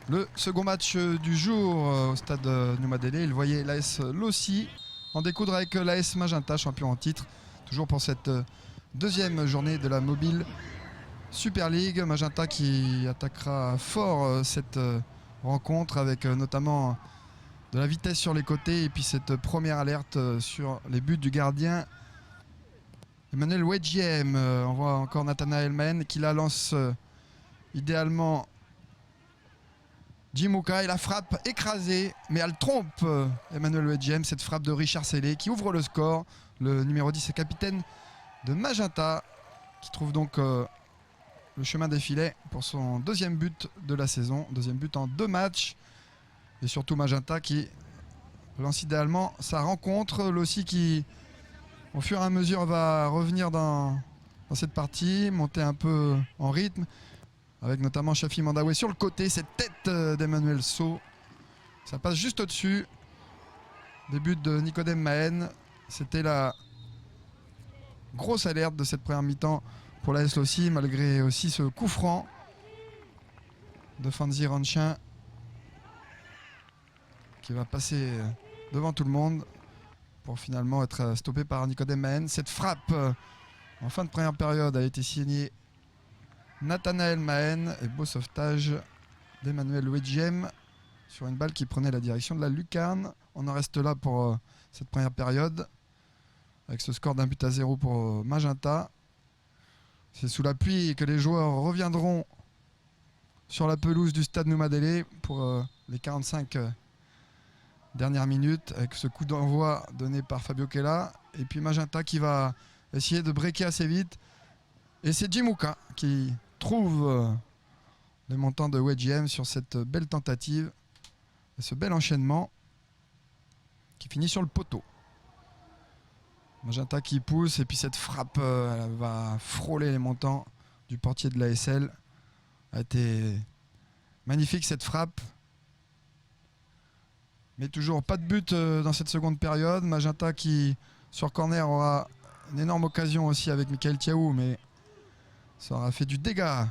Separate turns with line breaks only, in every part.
Le second match du jour au stade Noumadélé, il voyait l'AS Lössi en découdre avec l'AS Magenta, champion en titre. Toujours pour cette deuxième journée de la Mobil Super Ligue. Magenta qui attaquera fort cette rencontre avec notamment de la vitesse sur les côtés et puis cette première alerte sur les buts du gardien Emmanuel Wedgiem. On voit encore Nathanael Mahen qui la lance idéalement Jimuka et la frappe écrasée, mais elle trompe Emmanuel Wedgiem. Cette frappe de Richard Sellé qui ouvre le score. Le numéro 10 est capitaine de Magenta qui trouve donc le chemin des filets pour son deuxième but de la saison. Deuxième but en 2 matchs. Et surtout Magenta qui lance idéalement sa rencontre. Lössi qui, au fur et à mesure, va revenir dans cette partie, monter un peu en rythme. Avec notamment Shafi Mandaoué sur le côté, cette tête d'Emmanuel So. Ça passe juste au-dessus. Début de Nicodème Mahen. C'était la grosse alerte de cette première mi-temps pour l'AS Lössi, malgré aussi ce coup franc de Fanzi Ranchin qui va passer devant tout le monde pour finalement être stoppé par Nicodème Mahen. Cette frappe en fin de première période a été signée Nathanael Mahen et beau sauvetage d'Emmanuel Wedgiem sur une balle qui prenait la direction de la lucarne. On en reste là pour cette première période avec ce score d'1-0 pour Magenta. C'est sous la pluie que les joueurs reviendront sur la pelouse du stade Noumadélé pour les 45 dernières minutes avec ce coup d'envoi donné par Fabio Kella. Et puis Magenta qui va essayer de breaker assez vite. Et c'est Jimuka qui trouve les montants de Wedgiem sur cette belle tentative et ce bel enchaînement qui finit sur le poteau. Magenta qui pousse et puis cette frappe elle va frôler les montants du portier de l'ASL. A été magnifique cette frappe. Mais toujours pas de but dans cette seconde période. Magenta qui sur corner aura une énorme occasion aussi avec Michael Tiaou, mais ça aura fait du dégât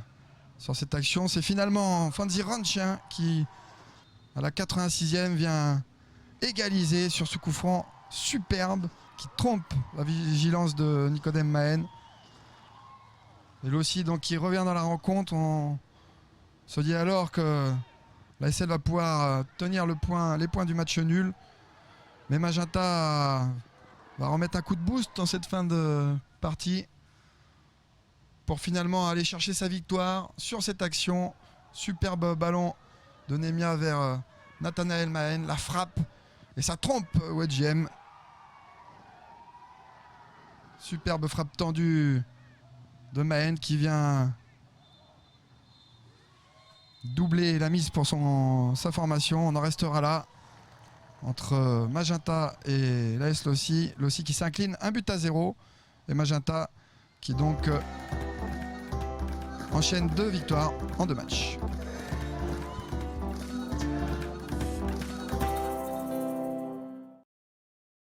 sur cette action. C'est finalement Fanzi Ranchin qui, à la 86e, vient égaliser sur ce coup franc superbe qui trompe la vigilance de Nicodème Mahen. Et Lössi donc qui revient dans la rencontre. On se dit alors que l'ASL va pouvoir tenir les points du match nul. Mais Magenta va remettre un coup de boost dans cette fin de partie pour finalement aller chercher sa victoire sur cette action. Superbe ballon de Nemia vers Nathanael Mahen. La frappe et ça trompe Wedgiem. Superbe frappe tendue de Mahen qui vient doubler la mise pour sa formation. On en restera là entre Magenta et l'AS Lössi. Lössi qui s'incline 1-0 et Magenta qui donc enchaîne 2 victoires en 2 matchs.